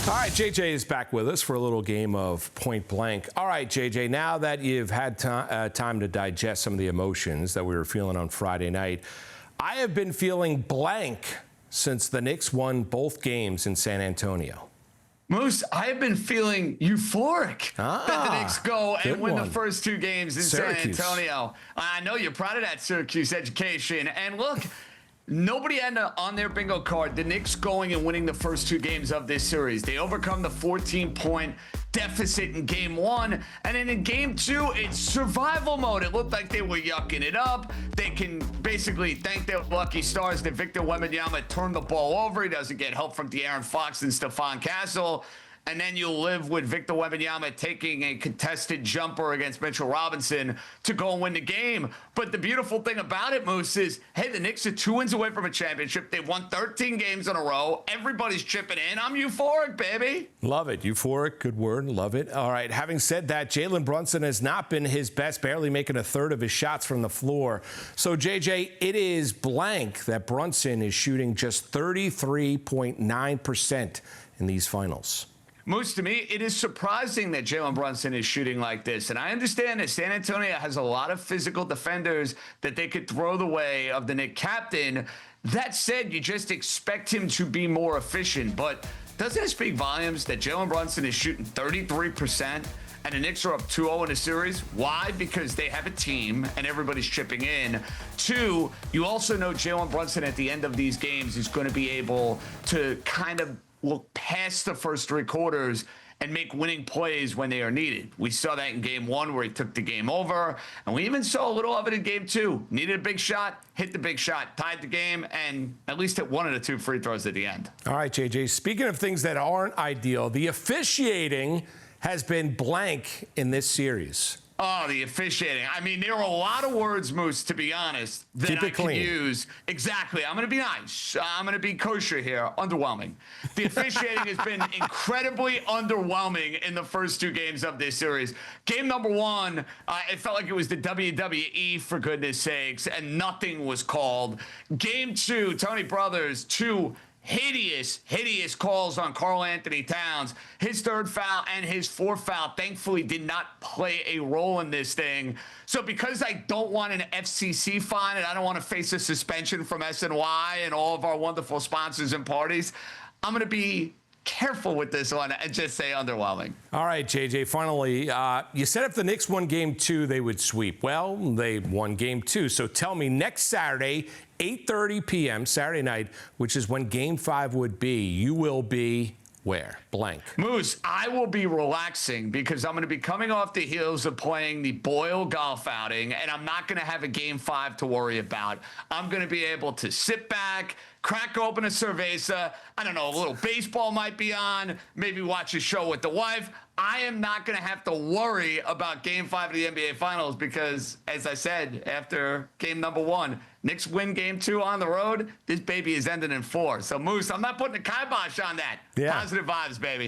All right, JJ is back with us for a little game of point blank. All right, JJ, now that you've had time to digest some of the emotions that we were feeling on Friday night, I have been feeling blank since the Knicks won both games in San Antonio. Moose, I have been feeling euphoric that the Knicks go and win the first two games in Syracuse. San Antonio. I know you're proud of that Syracuse education. And look, nobody had on their bingo card the Knicks going and winning the first two games of this series. They overcome the 14-point deficit in game one, and then in game two, it's survival mode. It looked like they were yucking it up. They can basically thank their lucky stars that Victor Wembanyama turned the ball over. He doesn't get help from De'Aaron Fox and Stephon Castle. And then you'll live with Victor Wembanyama taking a contested jumper against Mitchell Robinson to go and win the game. But the beautiful thing about it, Moose, is, hey, the Knicks are 2 wins away from a championship. They've won 13 games in a row. Everybody's chipping in. I'm euphoric, baby. Love it. Euphoric. Good word. Love it. All right. Having said that, Jalen Brunson has not been his best, barely making a third of his shots from the floor. So, JJ, it is blank that Brunson is shooting just 33.9% in these finals. Moose, to me, it is surprising that Jalen Brunson is shooting like this. And I understand that San Antonio has a lot of physical defenders that they could throw the way of the Knicks captain. That said, you just expect him to be more efficient. But doesn't it speak volumes that Jalen Brunson is shooting 33% and the Knicks are up 2-0 in the series? Why? Because they have a team and everybody's chipping in. Two, you also know Jalen Brunson at the end of these games is going to be able to kind of look past the first three quarters and make winning plays when they are needed. We saw that in game one where he took the game over, and we even saw a little of it in game two. Needed a big shot, hit the big shot, tied the game, and at least hit one of the two free throws at the end. All right, JJ, speaking of things that aren't ideal, the officiating has been blank in this series. Oh, the officiating. I mean, there are a lot of words, Moose, to be honest, that I can use. Exactly. I'm going to be nice. I'm going to be kosher here. Underwhelming. The officiating has been incredibly underwhelming in the first two games of this series. Game number one, it felt like it was the WWE, for goodness sakes, and nothing was called. Game two, Tony Brothers, two hideous calls on Karl Anthony Towns. His third foul and his fourth foul thankfully did not play a role in this thing. So because I don't want an FCC fine and I don't want to face a suspension from SNY and all of our wonderful sponsors and parties, I'm going to be careful with this one and just say underwhelming. All right, JJ, finally, you said if the Knicks won game two, they would sweep. Well, they won game two. So tell me, next Saturday, 8:30 p.m., Saturday night, which is when game five would be, you will be where? Blank. Moose, I will be relaxing because I'm going to be coming off the heels of playing the Boyle golf outing, and I'm not going to have a game five to worry about. I'm going to be able to sit back, crack open a cerveza. I don't know, a little baseball might be on, maybe watch a show with the wife. I am not going to have to worry about game five of the NBA Finals because, as I said, after game number one, Knicks win game two on the road. This baby is ending in 4. So, Moose, I'm not putting a kibosh on that. Yeah. Positive vibes, baby.